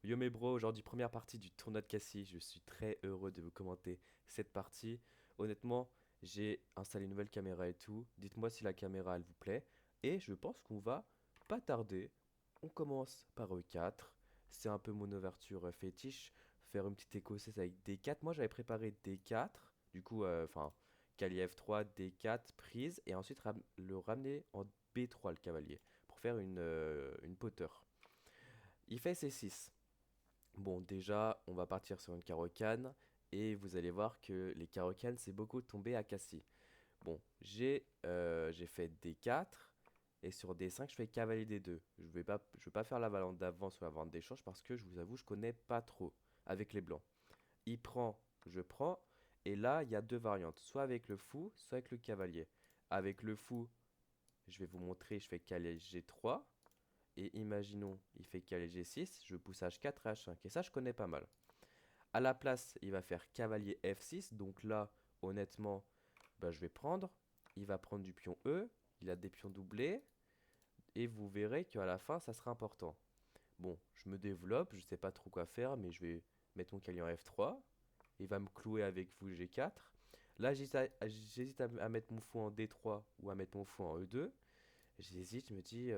Yo mes bros, aujourd'hui première partie du tournoi de Cassis. Je suis très heureux de vous commenter cette partie. Honnêtement, j'ai installé une nouvelle caméra et tout. Dites-moi si la caméra elle vous plaît. Et je pense qu'on va pas tarder. On commence par E4. C'est un peu mon ouverture fétiche. Faire une petite écossaise avec D4. Moi j'avais préparé D4. Du coup, enfin, cavalier F3, D4, prise. Et ensuite le ramener en B3 le cavalier. Pour faire une potter. Il fait C6. Bon, déjà, on va partir sur une carocane et vous allez voir que les carocanes, c'est beaucoup tombé à Cassis. Bon, j'ai fait D4 et sur D5, je fais cavalier D2. Je vais pas faire la valente d'avance ou la valente d'échange parce que je vous avoue, je connais pas trop avec les blancs. Il prend, je prends et là, il y a deux variantes, soit avec le fou, soit avec le cavalier. Avec le fou, je vais vous montrer, je fais cavalier G3 et imaginons, il fait cavalier G6, je pousse H4 et H5 et ça, je connais pas mal. À la place, il va faire cavalier F6. Donc là, honnêtement, bah, je vais prendre. Il va prendre du pion E. Il a des pions doublés. Et vous verrez qu'à la fin, ça sera important. Bon, je me développe. Je ne sais pas trop quoi faire. Mais je vais mettre mon cavalier en F3. Il va me clouer avec fou G4. Là, j'hésite à mettre mon fou en D3 ou à mettre mon fou en E2. J'hésite, je me dis,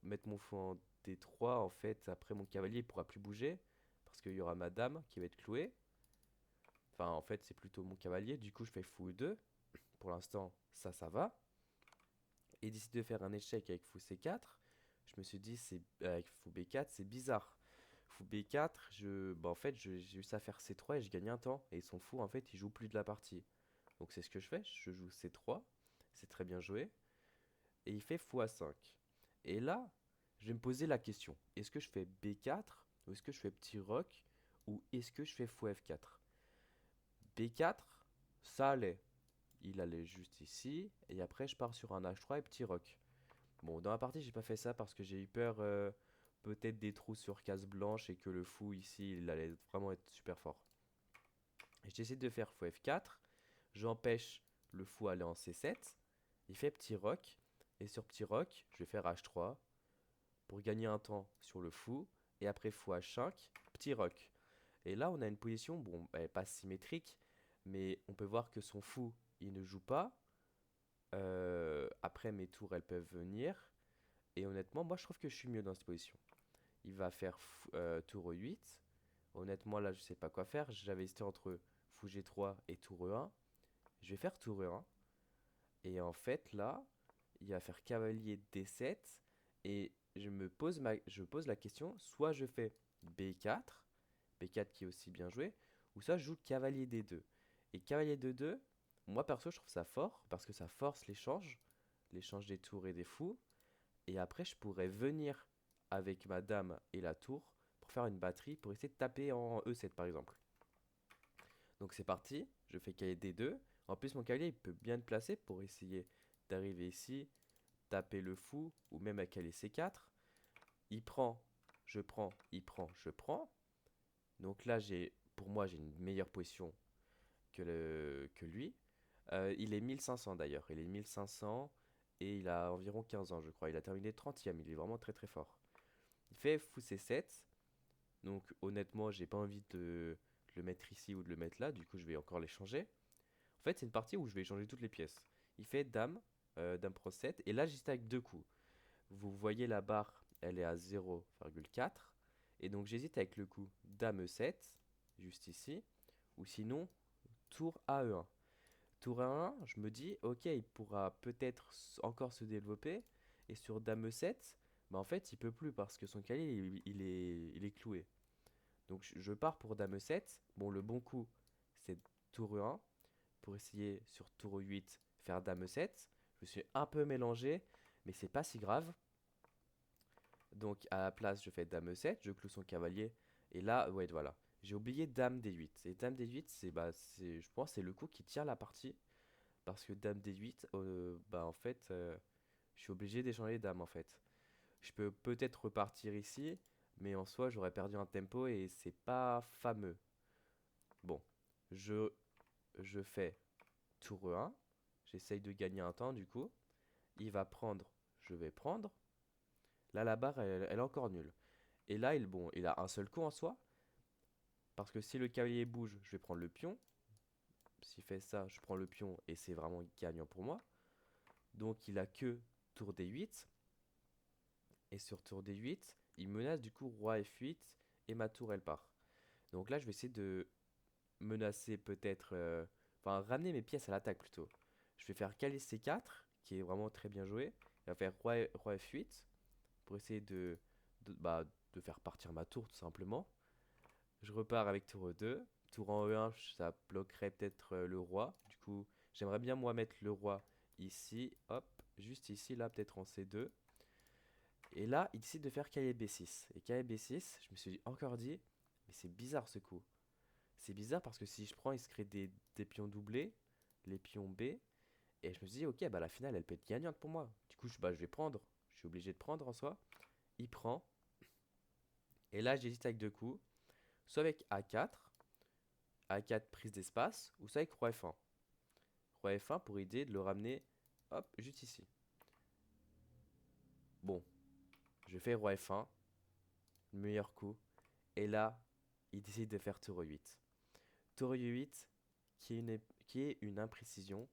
mettre mon fou en D3, en fait, après mon cavalier, il pourra plus bouger. Parce qu'il y aura ma dame qui va être clouée. Enfin, en fait, c'est plutôt mon cavalier. Du coup, je fais fou E2. Pour l'instant, ça va. Et décide de faire un échec avec fou C4. Je me suis dit, avec fou B4, c'est bizarre. Fou B4, bah, en fait, j'ai réussi à faire C3 et je gagne un temps. Et son fou, en fait, il joue plus de la partie. Donc, c'est ce que je fais. Je joue C3. C'est très bien joué. Et il fait fou A5. Et là, je vais me poser la question. Est-ce que je fais B4 ou est-ce que je fais petit roc ou est-ce que je fais fou F4? B4, ça allait. Il allait juste ici. Et après, je pars sur un H3 et petit roc. Bon, dans la partie, j'ai pas fait ça parce que j'ai eu peur peut-être des trous sur case blanche et que le fou ici, il allait vraiment être super fort. Et j'essaie de faire fou F4. J'empêche le fou aller en C7. Il fait petit roc. Et sur petit roc, je vais faire H3 pour gagner un temps sur le fou. Et après fou H5, petit roc. Et là, on a une position, bon, elle est pas symétrique, mais on peut voir que son fou, il ne joue pas. Après, mes tours, elles peuvent venir. Et honnêtement, moi, je trouve que je suis mieux dans cette position. Il va faire tour E8. Honnêtement, là, je sais pas quoi faire. J'avais hésité entre fou G3 et tour E1. Je vais faire tour E1. Et en fait, là, il va faire cavalier D7. Et je pose la question, soit je fais B4, B4 qui est aussi bien joué, ou soit je joue cavalier D2. Et cavalier D2, moi perso, je trouve ça fort, parce que ça force l'échange des tours et des fous. Et après, je pourrais venir avec ma dame et la tour pour faire une batterie, pour essayer de taper en E7 par exemple. Donc c'est parti, je fais cavalier D2. En plus, mon cavalier, il peut bien être placé pour essayer d'arriver ici, taper le fou, ou même avec cavalier C4. Il prend, je prends, il prend, je prends. Donc là, pour moi, j'ai une meilleure position que lui. Il est 1500 d'ailleurs, il est 1500 et il a environ 15 ans, je crois. Il a terminé 30e, il est vraiment très très fort. Il fait fou C7, donc honnêtement, j'ai pas envie de le mettre ici ou de le mettre là, du coup, je vais encore les changer. En fait, c'est une partie où je vais changer toutes les pièces. Il fait dame, dame pro 7, et là, j'hésite avec deux coups. Vous voyez la barre, elle est à 0,4, et donc j'hésite avec le coup dame E7, juste ici, ou sinon tour AE1. Tour A1, je me dis, ok, il pourra peut-être encore se développer. Et sur Dame E7, bah en fait, il peut plus parce que son cavalier, il est cloué. Donc je pars pour Dame E7. Bon, le bon coup, c'est Tour E1 pour essayer sur Tour E8 faire Dame E7. Je me suis un peu mélangé, mais c'est pas si grave. Donc à la place, je fais Dame E7, je cloue son cavalier. Et là, ouais, voilà. J'ai oublié Dame D8. Et Dame D8, je pense, c'est le coup qui tire la partie. Parce que dame D8, bah en fait, je suis obligé d'échanger dame en fait. Je peux peut-être repartir ici, mais en soi, j'aurais perdu un tempo et c'est pas fameux. Bon, je, je fais tour E1, j'essaye de gagner un temps du coup. Il va prendre, je vais prendre. Là, la barre, elle est encore nulle. Et là, bon, il a un seul coup en soi, parce que si le cavalier bouge, je vais prendre le pion. S'il fait ça, je prends le pion et c'est vraiment gagnant pour moi. Donc il a que tour D8. Et sur tour D8, il menace du coup roi F8 et ma tour elle part. Donc là, je vais essayer de menacer peut-être, enfin ramener mes pièces à l'attaque plutôt. Je vais faire cavalier C4, qui est vraiment très bien joué. Il va faire roi F8 pour essayer bah, de faire partir ma tour tout simplement. Je repars avec tour E2. Tour en E1, ça bloquerait peut-être le roi. Du coup, j'aimerais bien moi mettre le roi ici, hop, juste ici, là peut-être en C2. Et là, il décide de faire cavalier B6. Et cavalier B6, je me suis encore dit, mais c'est bizarre ce coup. C'est bizarre parce que si je prends, il se crée des pions doublés, les pions B. Et je me suis dit, ok, bah la finale, elle peut être gagnante pour moi. Du coup, bah, je vais prendre. Je suis obligé de prendre en soi. Il prend. Et là, j'hésite avec deux coups. Soit avec A4, A4 prise d'espace, ou soit avec roi F1. Roi F1 pour aider de le ramener, hop, juste ici. Bon, je fais roi F1, le meilleur coup. Et là, il décide de faire tour E8. Tour E8, qui est une imprécision.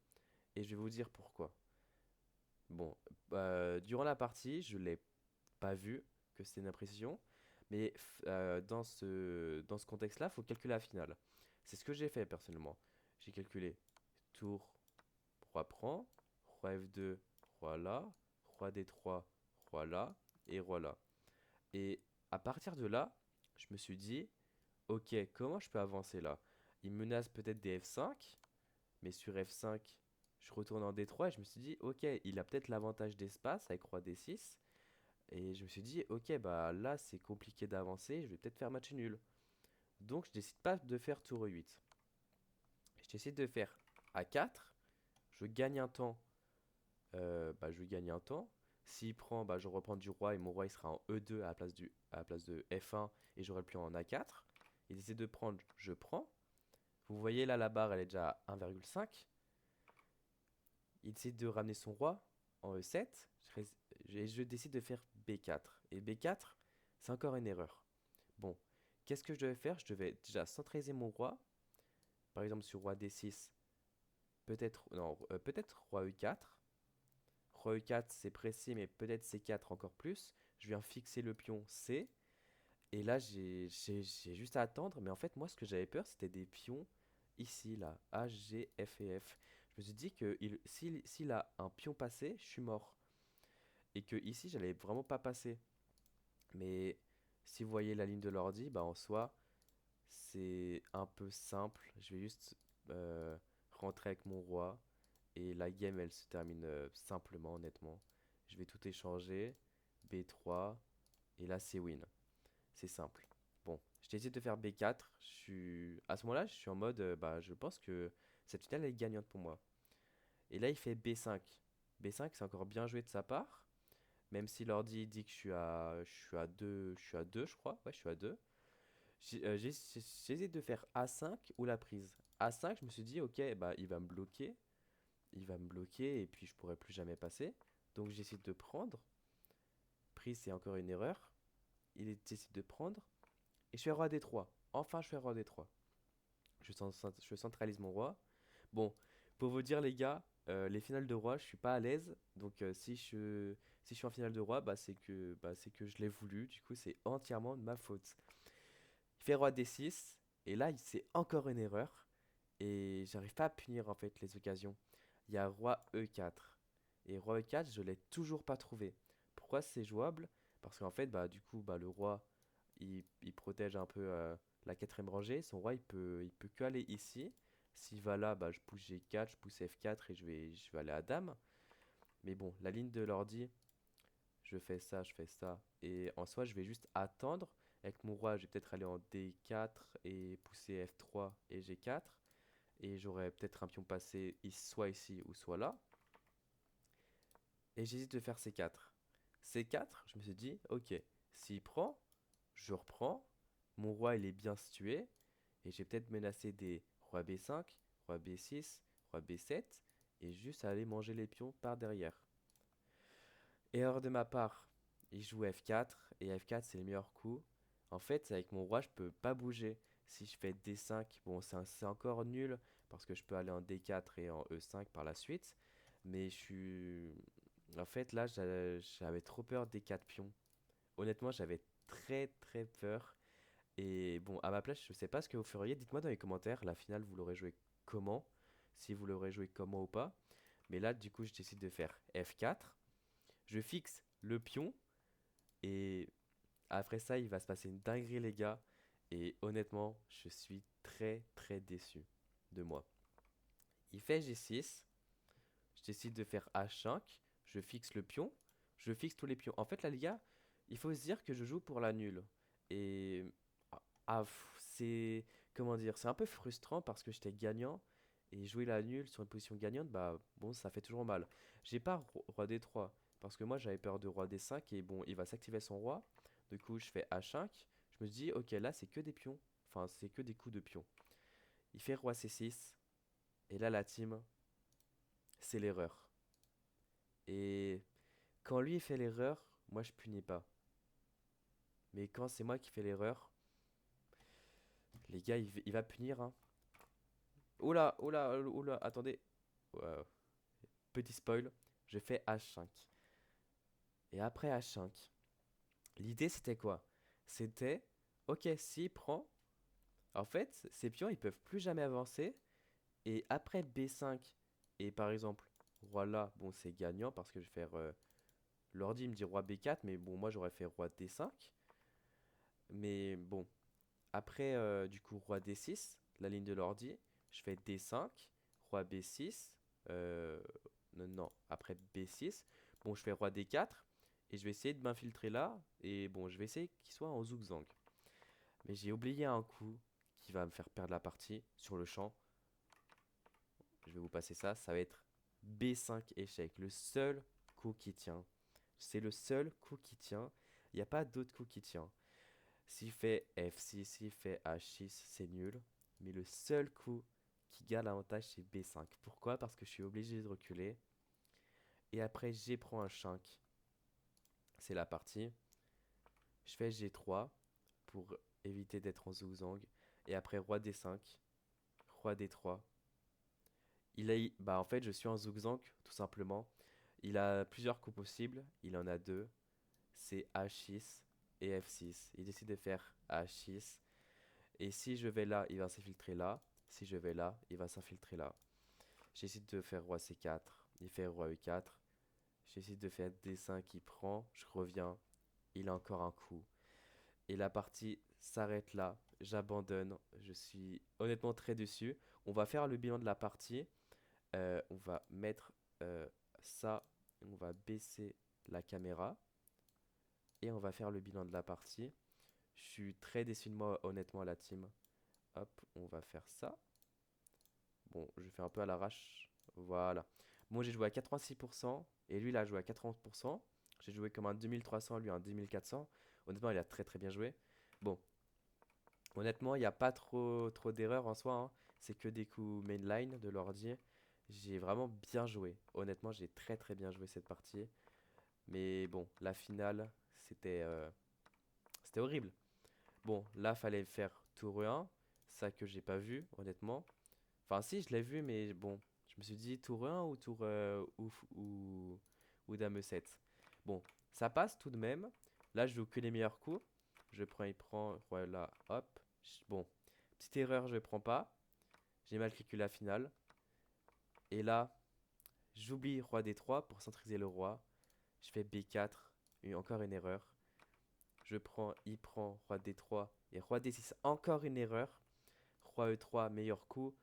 Et je vais vous dire pourquoi. Bon, durant la partie, je l'ai pas vu que c'était une imprécision. Mais dans ce contexte-là, il faut calculer la finale. C'est ce que j'ai fait personnellement. J'ai calculé tour roi prend, roi F2, roi là, roi D3, roi là et roi là. Et à partir de là, je me suis dit, ok, comment je peux avancer là? Il menace peut-être des F5, mais sur F5, je retourne en D3 et je me suis dit, ok, il a peut-être l'avantage d'espace avec roi D6. Et je me suis dit, ok, bah là c'est compliqué d'avancer, je vais peut-être faire match nul. Donc je décide pas de faire tour E8. Je décide de faire A4, je gagne un temps, bah, je gagne un temps. S'il prend, bah, je reprends du roi et mon roi il sera en E2 à la place de F1 et j'aurai le pion en A4. Il décide de prendre, je prends. Vous voyez là la barre elle est déjà à 1,5. Il décide de ramener son roi en E7. Je décide de faire B4. Et B4, c'est encore une erreur. Bon, qu'est-ce que je devais faire? Je devais déjà centraliser mon roi. Par exemple sur roi D6, peut-être non, peut-être roi E4. Roi E4 c'est précis, mais peut-être C4 encore plus. Je viens fixer le pion C. Et là j'ai juste à attendre. Mais en fait moi ce que j'avais peur c'était des pions ici là. A, G, F et F. Je me suis dit que s'il a un pion passé, je suis mort. Et que ici j'allais vraiment pas passer. Mais si vous voyez la ligne de l'ordi, bah en soi, c'est un peu simple. Je vais juste rentrer avec mon roi. Et la game, elle se termine simplement, honnêtement. Je vais tout échanger. B3. Et là, c'est win. C'est simple. Bon, je décide de faire B4. À ce moment-là, je suis en mode, bah, je pense que cette finale elle est gagnante pour moi. Et là, il fait B5. B5, c'est encore bien joué de sa part. Même si l'ordi dit que je suis à 2, je suis à 2, je crois. Ouais, je suis à 2. J'hésite de faire A5 ou la prise. A5, je me suis dit, ok, bah, il va me bloquer. Il va me bloquer et puis je pourrai plus jamais passer. Donc j'essaie de prendre. Prise, c'est encore une erreur. Décide de prendre. Et je fais roi D3. Enfin, je fais roi D3. Je centralise mon roi. Bon, pour vous dire, les gars, les finales de roi, je suis pas à l'aise. Donc si je suis en finale de roi, bah, c'est que je l'ai voulu. Du coup, c'est entièrement de ma faute. Il fait roi D6. Et là, c'est encore une erreur. Et j'arrive pas à punir en fait les occasions. Il y a roi E4. Et roi E4, je l'ai toujours pas trouvé. Pourquoi c'est jouable? Parce qu'en fait, bah, du coup, bah, le roi, il protège un peu la quatrième rangée. Son roi, il peut que aller ici. S'il va là, bah, je pousse G4, je pousse F4 et je vais aller à dame. Mais bon, la ligne de l'ordi, je fais ça, je fais ça. Et en soi, je vais juste attendre. Avec mon roi, je vais peut-être aller en D4 et pousser F3 et G4. Et j'aurais peut-être un pion passé soit ici ou soit là. Et j'hésite de faire C4. C4, je me suis dit, ok, s'il prend, je reprends. Mon roi, il est bien situé. Et j'ai peut-être menacé des roi B5, roi B6, roi B7. Et juste aller manger les pions par derrière. Erreur de ma part. il joue F4 et F4 c'est le meilleur coup. En fait, avec mon roi, je peux pas bouger. Si je fais D5, bon, c'est encore nul parce que je peux aller en D4 et en E5 par la suite. Mais je suis. En fait, là, j'avais trop peur des 4 pions. Honnêtement, j'avais très très peur. Et bon, à ma place, je sais pas ce que vous feriez. Dites-moi dans les commentaires, la finale, vous l'aurez joué comment? Si vous l'aurez joué comment ou pas. Mais là, du coup, je décide de faire F4. Je fixe le pion. Et après ça, il va se passer une dinguerie, les gars. Et honnêtement, je suis très très déçu de moi. Il fait G6. Je décide de faire H5. Je fixe le pion. Je fixe tous les pions. En fait, là, les gars, il faut se dire que je joue pour la nulle. Et c'est comment dire, c'est un peu frustrant parce que j'étais gagnant et jouer la nulle sur une position gagnante, bah bon, ça fait toujours mal. J'ai pas roi D3 parce que moi j'avais peur de roi D5 et bon, il va s'activer son roi. Du coup, je fais H5. Je me dis, ok, là c'est que des pions. Enfin, c'est que des coups de pion. Il fait roi C6 et là la team, c'est l'erreur. Et quand lui il fait l'erreur, moi je punis pas. Mais quand c'est moi qui fais l'erreur, les gars, il va punir, hein. Oula, oula, oula, attendez. Ouais, petit spoil, je fais H5. Et après H5, l'idée c'était quoi? C'était, ok, s'il prend, en fait, ces pions ils peuvent plus jamais avancer. Et après B5, et par exemple, roi là, bon c'est gagnant parce que je vais faire. L'ordi il me dit roi B4, mais bon, moi j'aurais fait roi D5. Mais bon, après du coup roi D6, la ligne de l'ordi, je fais D5, roi B6, euh, non, non, après B6, bon je fais roi D4, et je vais essayer de m'infiltrer là, et bon je vais essayer qu'il soit en zigzag. Mais j'ai oublié un coup qui va me faire perdre la partie sur le champ. Je vais vous passer ça, ça va être B5 échec, le seul coup qui tient. C'est le seul coup qui tient, il n'y a pas d'autre coup qui tient. S'il fait F6, s'il fait H6, c'est nul. Mais le seul coup qui garde l'avantage, c'est B5. Pourquoi? Parce que je suis obligé de reculer. Et après, G prend un 5. C'est la partie. Je fais G3 pour éviter d'être en zigzag. Et après, roi D5, roi D3. Bah en fait, je suis en zigzag, tout simplement. Il a plusieurs coups possibles. Il en a deux. C'est H6 et F6. Il décide de faire H6. Et si je vais là, il va s'infiltrer là. Si je vais là, il va s'infiltrer là. J'essaie de faire roi C4. Il fait roi E4. J'essaie de faire D5, il prend. Je reviens. Il a encore un coup. Et la partie s'arrête là. J'abandonne. Je suis honnêtement très déçu. On va faire le bilan de la partie. On va mettre ça. On va baisser la caméra. Et on va faire le bilan de la partie. Je suis très déçu de moi, honnêtement, la team. Hop, on va faire ça. Bon, je fais un peu à l'arrache. Voilà. Moi, j'ai joué à 86% et lui, il a joué à 80%. J'ai joué comme un 2300, lui un 2400. Honnêtement, il a très très bien joué. Bon, honnêtement, il n'y a pas trop d'erreurs en soi, hein. C'est que des coups mainline de l'ordi. J'ai vraiment bien joué. Honnêtement, j'ai très très bien joué cette partie. Mais bon, la finale, c'était horrible. Bon, là, fallait faire tour E1. Ça que j'ai pas vu, honnêtement. Enfin, si, je l'ai vu, mais bon, je me suis dit tour 1 ou tour ou dame 7. Bon, ça passe tout de même. Là, je joue que les meilleurs coups. Je prends, il prend, voilà, hop. Bon, petite erreur, je prends pas. J'ai mal calculé la finale. Et là, j'oublie roi D3 pour centraliser le roi. Je fais B4, et encore une erreur. Je prends, il prend roi D3 et roi D6, encore une erreur. Roi E3, meilleur coup.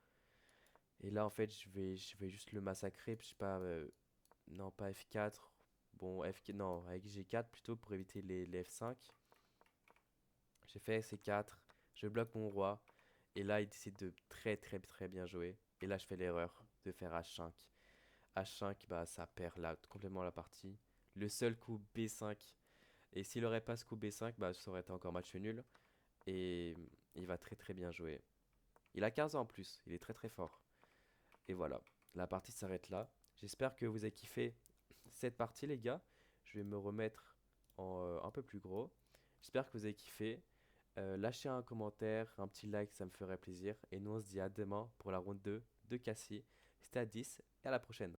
Et là, en fait, je vais juste le massacrer. Je sais pas, non, pas F4. Bon, F4, non, avec G4 plutôt pour éviter les F5. J'ai fait C4. Je bloque mon roi. Et là, il décide de très, très, très bien jouer. Et là, je fais l'erreur de faire H5. H5, bah, ça perd là complètement la partie. Le seul coup B5. Et s'il aurait pas ce coup B5, bah, ça aurait été encore match nul. Et il va très, très bien jouer. Il a 15 ans en plus. Il est très, très fort. Et voilà, la partie s'arrête là. J'espère que vous avez kiffé cette partie, les gars. Je vais me remettre un peu plus gros. J'espère que vous avez kiffé. Lâchez un commentaire, un petit like, ça me ferait plaisir. Et nous, on se dit à demain pour la round 2 de Cassie. C'était à 10 et à la prochaine.